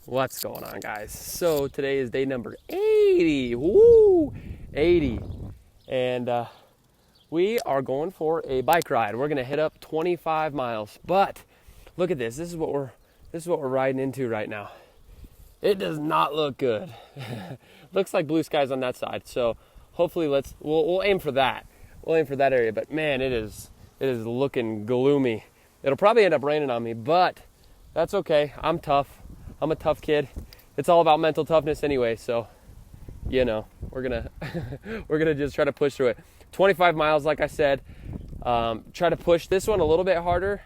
What's going on, guys? So today is day number 80. Woo! 80. And we are going for a bike ride. We're gonna hit up 25 miles. But look at this. This is what we're riding into right now. It does not look good. Looks like blue skies on that side. So hopefully we'll aim for that. We'll aim for that area. But man, it is looking gloomy. It'll probably end up raining on me, but that's okay. I'm tough. I'm a tough kid. It's all about mental toughness anyway, so you know, we're gonna just try to push through it. 25 miles, like I said. Try to push this one a little bit harder.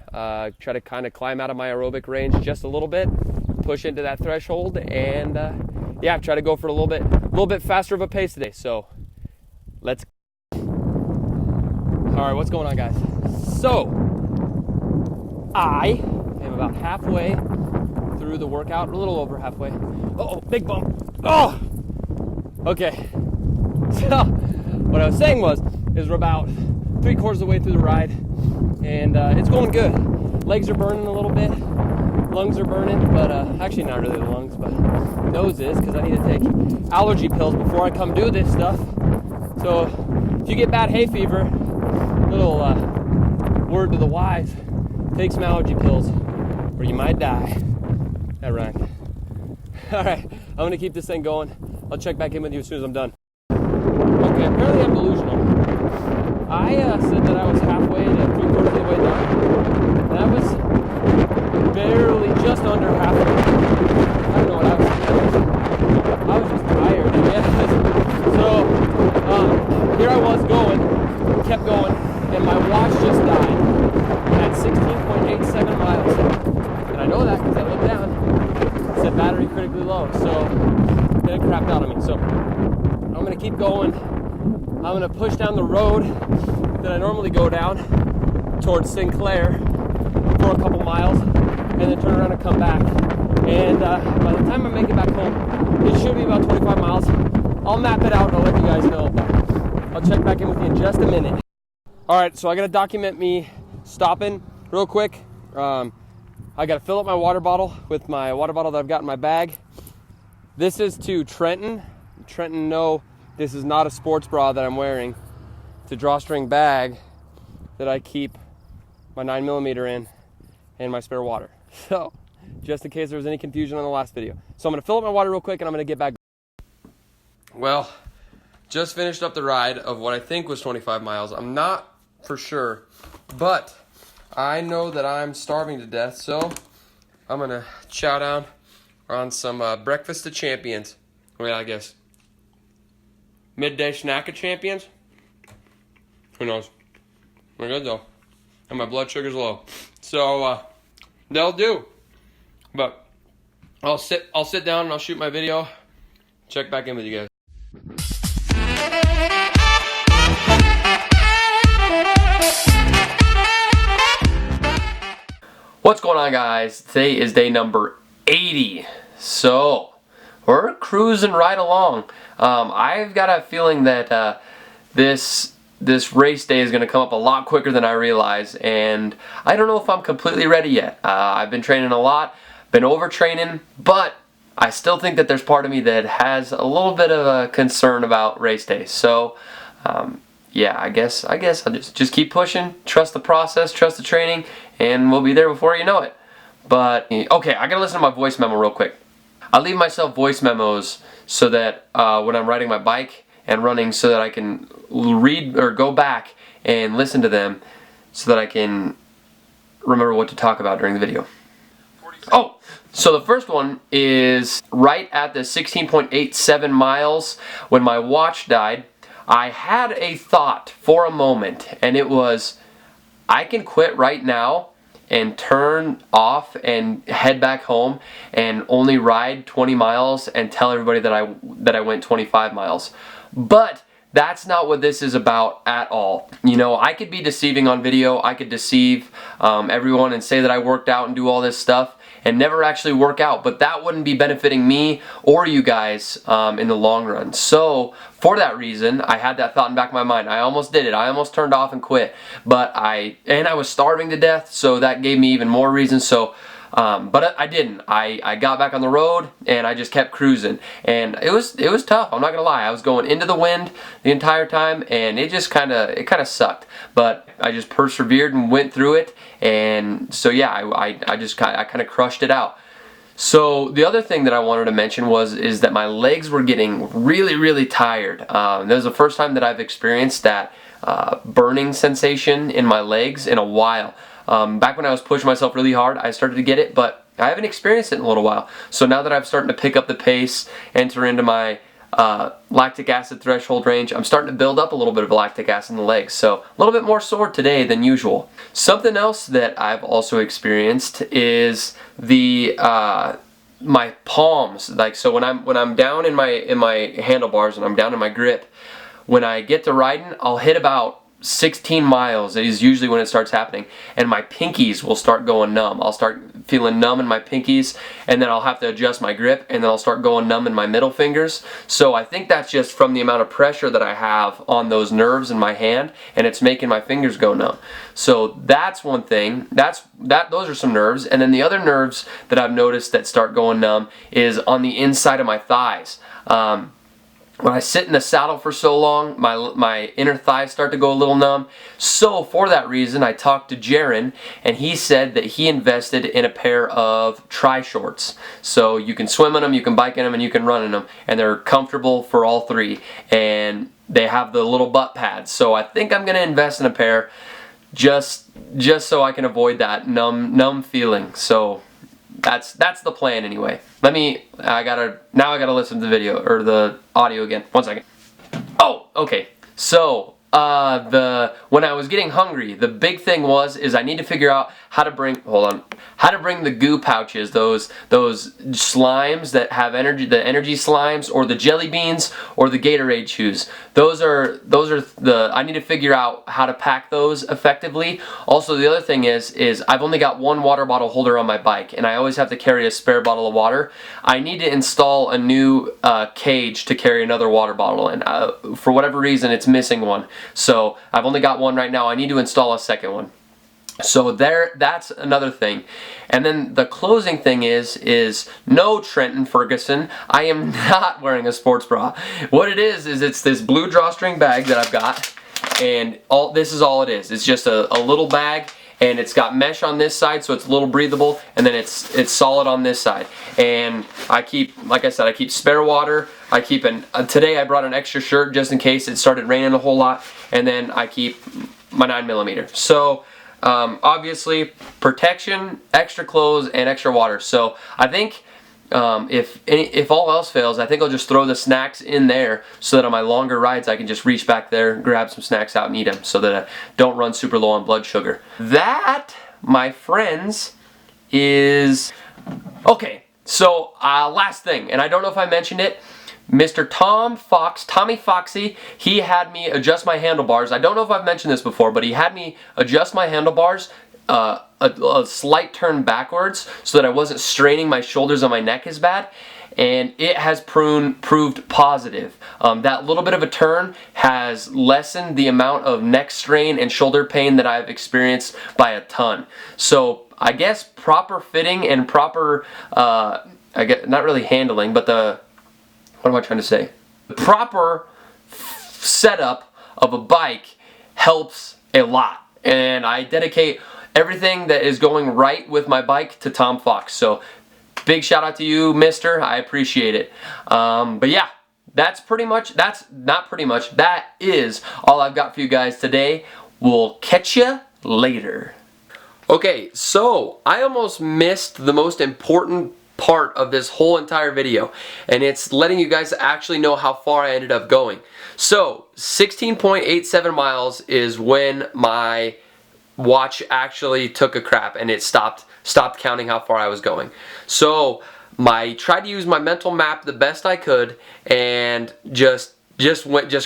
Try to kind of climb out of my aerobic range just a little bit, push into that threshold, and yeah, try to go for a little bit faster of a pace today. So let's. All right, what's going on, guys? So I am about halfway through the workout, a little over halfway. Oh, big bump. Oh, okay. So what I was saying is we're about 3/4 of the way through the ride, and it's going good. Legs are burning a little bit, lungs are burning, but actually not really the lungs, but nose is, because I need to take allergy pills before I come do this stuff. So if you get bad hay fever, little word to the wise, take some allergy pills or you might die. That rhymed. All right, I'm gonna keep this thing going. I'll check back in with you as soon as I'm done. Okay, apparently I'm delusional. I said that I was halfway to 3/4 of the way done. That was barely just under halfway. I don't know what I was saying. I was just tired, I guess. So here I was going, kept going, and my watch just died at 16.87 miles. And I know that because I looked down. It said battery critically low, so then it crapped out on me. So I'm gonna keep going. I'm gonna push down the road that I normally go down towards Sinclair for a couple miles, and then turn around and come back. And by the time I make it back home, it should be about 25 miles. I'll map it out and I'll let you guys know. I'll check back in with you in just a minute. All right, so I gotta document me stopping real quick. I gotta fill up my water bottle with my water bottle that I've got in my bag. This is to Trenton. Trenton, no, this is not a sports bra that I'm wearing. It's a drawstring bag that I keep my 9mm in and my spare water. So, just in case there was any confusion on the last video. So I'm gonna fill up my water real quick and I'm gonna get back. Well, just finished up the ride of what I think was 25 miles. I'm not for sure, but I know that I'm starving to death, so I'm gonna chow down on some breakfast of champions. Well, I guess midday snack of champions. Who knows? We're good though, and my blood sugar's low, so they'll do. But I'll sit down and I'll shoot my video. Check back in with you guys. What's going on, guys? Today is day number 80. So we're cruising right along. I've got a feeling that this race day is going to come up a lot quicker than I realize, and I don't know if I'm completely ready yet. I've been training a lot, been overtraining, but I still think that there's part of me that has a little bit of a concern about race day. So yeah, I guess I'll just keep pushing, trust the process, trust the training, and we'll be there before you know it. But okay, I gotta listen to my voice memo real quick. I leave myself voice memos so that when I'm riding my bike and running, so that I can read or go back and listen to them so that I can remember what to talk about during the video. Oh, so the first one is right at the 16.87 miles when my watch died. I had a thought for a moment, and it was, I can quit right now and turn off and head back home and only ride 20 miles and tell everybody that I went 25 miles. But that's not what this is about at all. You know, I could be deceiving on video. I could deceive everyone and say that I worked out and do all this stuff and never actually work out, but that wouldn't be benefiting me or you guys in the long run. So for that reason, I had that thought in the back of my mind. I almost did it. I almost turned off and quit, but I was starving to death, so that gave me even more reason. So But I didn't. I got back on the road and I just kept cruising, and it was tough. I'm not gonna lie. I was going into the wind the entire time, and it kind of sucked. But I just persevered and went through it, and so yeah, I kind of crushed it out. So the other thing that I wanted to mention is that my legs were getting really tired. That was the first time that I've experienced that burning sensation in my legs in a while. Back when I was pushing myself really hard, I started to get it, but I haven't experienced it in a little while. So now that I'm starting to pick up the pace, enter into my lactic acid threshold range, I'm starting to build up a little bit of lactic acid in the legs. So a little bit more sore today than usual. Something else that I've also experienced is the my palms. Like, so when I'm down in my handlebars and I'm down in my grip, when I get to riding, I'll hit about 16 miles is usually when it starts happening, and my pinkies will start going numb. I'll start feeling numb in my pinkies, and then I'll have to adjust my grip, and then I'll start going numb in my middle fingers. So I think that's just from the amount of pressure that I have on those nerves in my hand, and it's making my fingers go numb. So that's one thing. Those are some nerves. And then the other nerves that I've noticed that start going numb is on the inside of my thighs. When I sit in the saddle for so long, my inner thighs start to go a little numb. So for that reason, I talked to Jaron, and he said that he invested in a pair of tri-shorts. So you can swim in them, you can bike in them, and you can run in them, and they're comfortable for all three. And they have the little butt pads. So I think I'm going to invest in a pair just so I can avoid that numb feeling. So that's the plan anyway. I gotta listen to the video or the audio again. 1 second. Oh, okay. So when I was getting hungry, the big thing is I need to figure out how to bring the goo pouches, those slimes that have energy, the energy slimes, or the jelly beans, or the Gatorade chews. I need to figure out how to pack those effectively. Also, the other thing is I've only got one water bottle holder on my bike, and I always have to carry a spare bottle of water. I need to install a new cage to carry another water bottle in. For whatever reason, it's missing one. So I've only got one right now. I need to install a second one. So that's another thing. And then the closing thing is no, Trenton Ferguson, I am not wearing a sports bra. What it is it's this blue drawstring bag that I've got, and this is all it is. It's just a little bag, and it's got mesh on this side, so it's a little breathable, and then it's solid on this side. And I keep, like I said, I keep spare water. I keep today I brought an extra shirt just in case it started raining a whole lot, and then I keep my 9mm. So obviously protection, extra clothes, and extra water. So I think if all else fails, I think I'll just throw the snacks in there so that on my longer rides I can just reach back there, grab some snacks out and eat them so that I don't run super low on blood sugar. That, my friends, is... Okay, so last thing, and I don't know if I mentioned it, Mr. Tommy Foxy, he had me adjust my handlebars. I don't know if I've mentioned this before, but he had me adjust my handlebars a slight turn backwards so that I wasn't straining my shoulders on my neck as bad, and it has proved positive. That little bit of a turn has lessened the amount of neck strain and shoulder pain that I've experienced by a ton. So I guess proper fitting and proper, not really handling, but what am I trying to say? The proper setup of a bike helps a lot, and I dedicate everything that is going right with my bike to Tom Fox. So big shout out to you, mister. I appreciate it. But yeah, that is all I've got for you guys today. We'll catch you later. Okay, so I almost missed the most important part of this whole entire video, and it's letting you guys actually know how far I ended up going. So 16.87 miles is when my watch actually took a crap and it stopped counting how far I was going. So I tried to use my mental map the best I could and just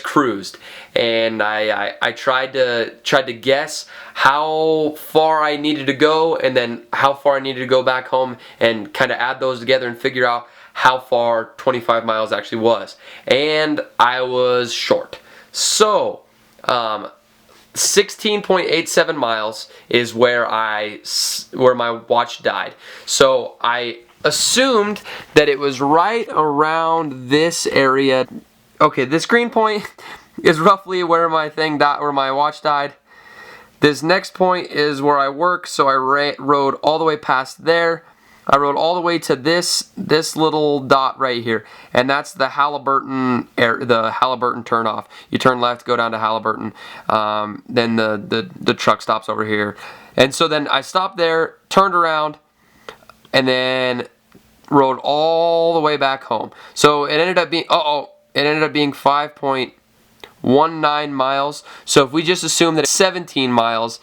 cruised, and I tried to guess how far I needed to go and then how far I needed to go back home and kind of add those together and figure out how far 25 miles actually was, and I was short. So 16.87 miles is where my watch died. So I assumed that it was right around this area. Okay, this green point is roughly where my watch died. This next point is where I work, so I rode all the way past there. I rode all the way to this little dot right here, and that's the Halliburton turnoff. You turn left, go down to Halliburton, then the truck stops over here. And so then I stopped there, turned around, and then rode all the way back home. So it ended up being 5.19 miles. So if we just assume that it's 17 miles,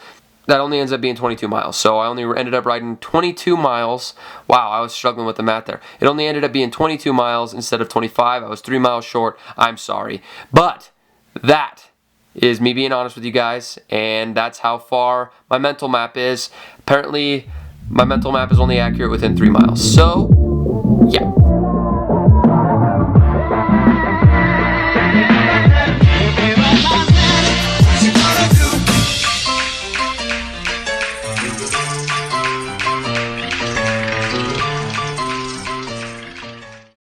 that only ends up being 22 miles. So I only ended up riding 22 miles. Wow, I was struggling with the math there. It only ended up being 22 miles instead of 25. I was 3 miles short. I'm sorry. But that is me being honest with you guys, and that's how far my mental map is. Apparently, my mental map is only accurate within 3 miles. So, yeah.